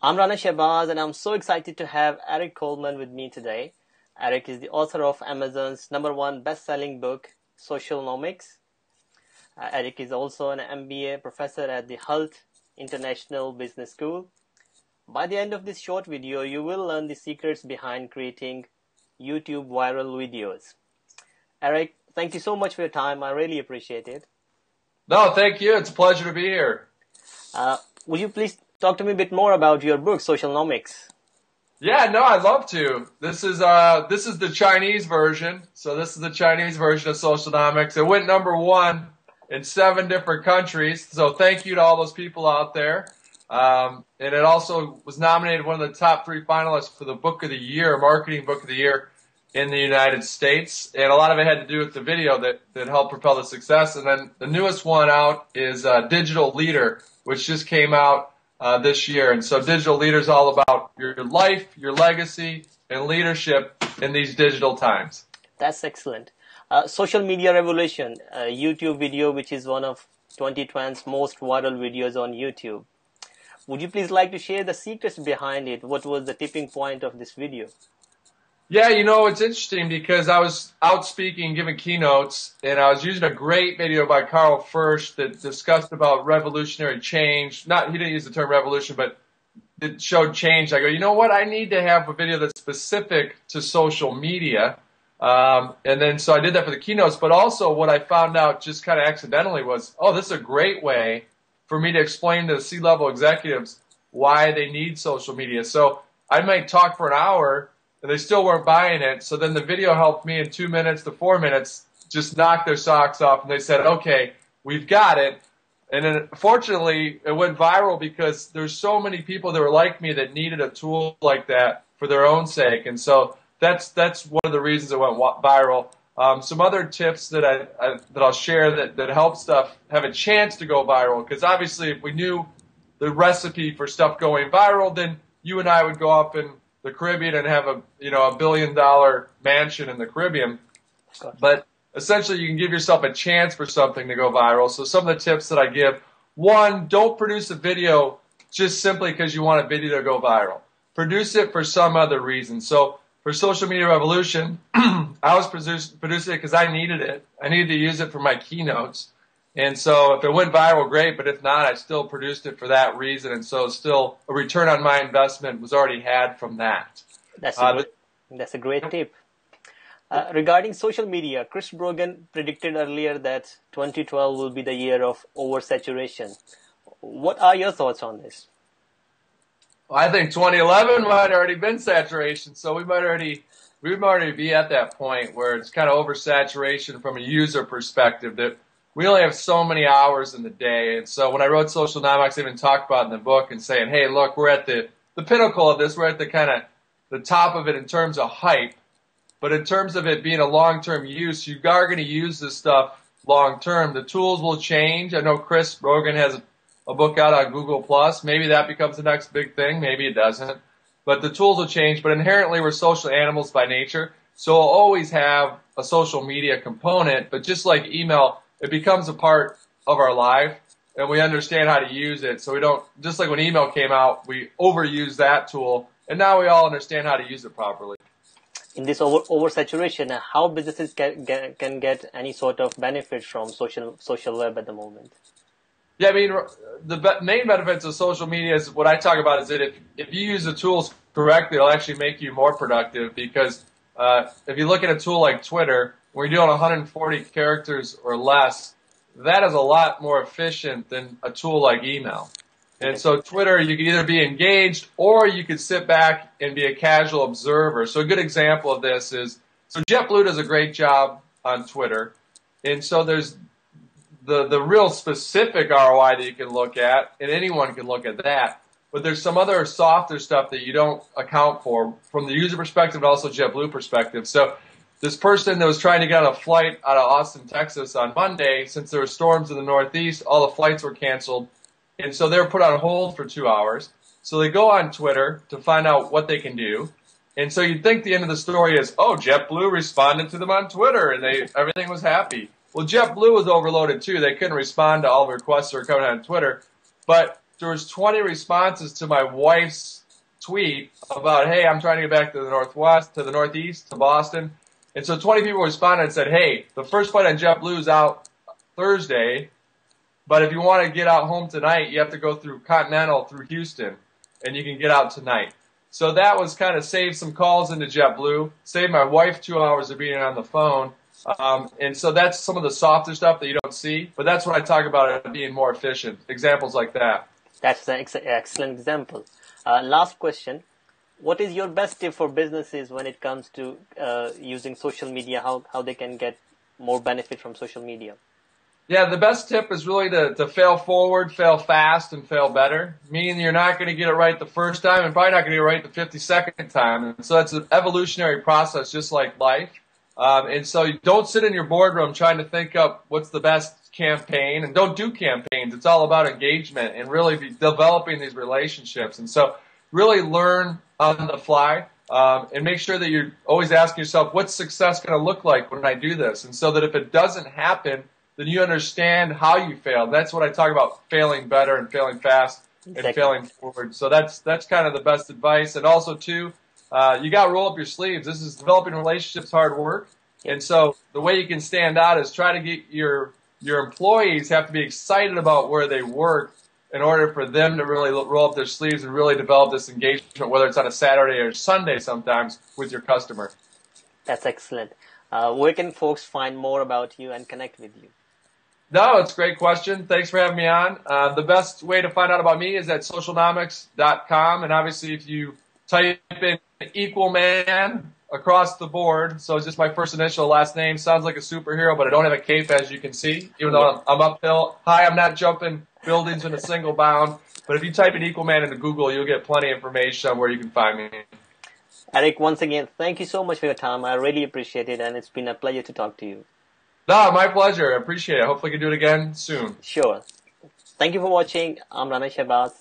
I'm Rana Shahbaz, and I'm so excited to have Erik Qualman with me today. Erik is the author of Amazon's #1 best-selling book, Socialnomics. Erik is also an MBA professor at the Hult International Business School. By the end of this short video, you will learn the secrets behind creating YouTube viral videos. Erik, thank you so much for your time. I really appreciate it. No, thank you. It's a pleasure to be here. Would you please talk to me a bit more about your book, Socialnomics? Yeah, no, I'd love to. This is the Chinese version. So this is the Chinese version of Socialnomics. It went #1 in 7 different countries. So thank you to all those people out there. And it also was nominated one of the top 3 finalists for the Book of the Year, Marketing Book of the Year in the United States. And a lot of it had to do with the video that helped propel the success. And then the newest one out is Digital Leader, which just came out this year. And so Digital Leader is all about your life, your legacy, and leadership in these digital times. That's excellent. Social media revolution, YouTube video, which is one of 2020's most viral videos on YouTube. Would you please like to share the secrets behind it? What was the tipping point of this video? Yeah, it's interesting because I was out speaking, giving keynotes, and I was using a great video by Carl Furst that discussed about revolutionary change. He didn't use the term revolution, but it showed change. I go, you know what? I need to have a video that's specific to social media. And then so I did that for the keynotes, but also what I found out just kind of accidentally was, this is a great way for me to explain to C-level executives why they need social media. So I might talk for an hour, and they still weren't buying it. So then the video helped me in 2 minutes to 4 minutes just knock their socks off, and they said, okay, we've got it. And then fortunately, it went viral because there's so many people that were like me that needed a tool like that for their own sake. And so that's one of the reasons it went viral. Some other tips that I'll share that help stuff have a chance to go viral, because obviously if we knew the recipe for stuff going viral, then you and I would go up in the Caribbean and have a $1 billion mansion in the Caribbean. But essentially you can give yourself a chance for something to go viral. So some of the tips that I give: 1, don't produce a video just simply because you want a video to go viral. Produce it for some other reason. So for Social Media Revolution, I was producing it because I needed it. I needed to use it for my keynotes. And so if it went viral, great, but if not, I still produced it for that reason. And so still a return on my investment was already had from that. That's a great tip. Regarding social media, Chris Brogan predicted earlier that 2012 will be the year of oversaturation. What are your thoughts on this? Well, I think 2011 might have already been saturation, so we might already be at that point where it's kind of oversaturation from a user perspective, that we only have so many hours in the day. And so when I wrote Socialnomics, I even talked about it in the book and saying, hey, look, we're at the pinnacle of this. We're at the kind of the top of it in terms of hype. But in terms of it being a long-term use, you are going to use this stuff long-term. The tools will change. I know Chris Brogan has a book out on Google+. Maybe that becomes the next big thing. Maybe it doesn't. But the tools will change. But inherently, we're social animals by nature. So we'll always have a social media component. But just like email, it becomes a part of our life, and we understand how to use it. So we don't, just like when email came out, we overused that tool, and now we all understand how to use it properly. In this oversaturation, how businesses can get any sort of benefit from social web at the moment? Yeah, I mean, the main benefits of social media is what I talk about is that if you use the tools correctly, it'll actually make you more productive, because if you look at a tool like Twitter, where you're doing 140 characters or less, that is a lot more efficient than a tool like email. And so Twitter, you can either be engaged or you could sit back and be a casual observer. So a good example of this is, so JetBlue does a great job on Twitter. And so there's the real specific ROI that you can look at, and anyone can look at that. But there's some other softer stuff that you don't account for from the user perspective, but also JetBlue perspective. So this person that was trying to get on a flight out of Austin, Texas on Monday, since there were storms in the Northeast, all the flights were canceled. And so they were put on hold for 2 hours. So they go on Twitter to find out what they can do. And so you'd think the end of the story is, JetBlue responded to them on Twitter and everything was happy. Well, JetBlue was overloaded too. They couldn't respond to all the requests that were coming on Twitter. But there was 20 responses to my wife's tweet about, hey, I'm trying to get back to the Northwest, to the Northeast, to Boston. And so 20 people responded and said, hey, the first flight on JetBlue is out Thursday, but if you want to get out home tonight, you have to go through Continental through Houston, and you can get out tonight. So that was kind of saved some calls into JetBlue, saved my wife 2 hours of being on the phone. And so that's some of the softer stuff that you don't see, but that's what I talk about it being more efficient. Examples like that. That's an excellent example. Last question. What is your best tip for businesses when it comes to using social media, how they can get more benefit from social media? Yeah, the best tip is really to fail forward, fail fast, and fail better. Meaning you're not going to get it right the first time and probably not going to get it right the 52nd time. And so that's an evolutionary process just like life. And so you don't sit in your boardroom trying to think up what's the best campaign, and don't do campaigns. It's all about engagement and really be developing these relationships. And so really learn on the fly, and make sure that you're always asking yourself, what's success going to look like when I do this? And so that if it doesn't happen, then you understand how you failed. That's what I talk about, failing better and failing fast and failing forward. So that's kind of the best advice. And also too, you got to roll up your sleeves. This is developing relationships, hard work. And so the way you can stand out is try to get your employees have to be excited about where they work in order for them to really roll up their sleeves and really develop this engagement, whether it's on a Saturday or Sunday sometimes with your customer. That's excellent. Where can folks find more about you and connect with you? No, it's a great question. Thanks for having me on. The best way to find out about me is at socialnomics.com. And obviously, if you type in Equal Man across the board, so it's just my first initial, last name, sounds like a superhero, but I don't have a cape, as you can see, even though I'm uphill. Hi, I'm not jumping buildings in a single bound. But if you type in Equal Man into Google, you'll get plenty of information on where you can find me. Erik, once again, thank you so much for your time. I really appreciate it, and it's been a pleasure to talk to you. No, my pleasure. I appreciate it. Hopefully we can do it again soon. Sure. Thank you for watching. I'm Rana Shahbaz.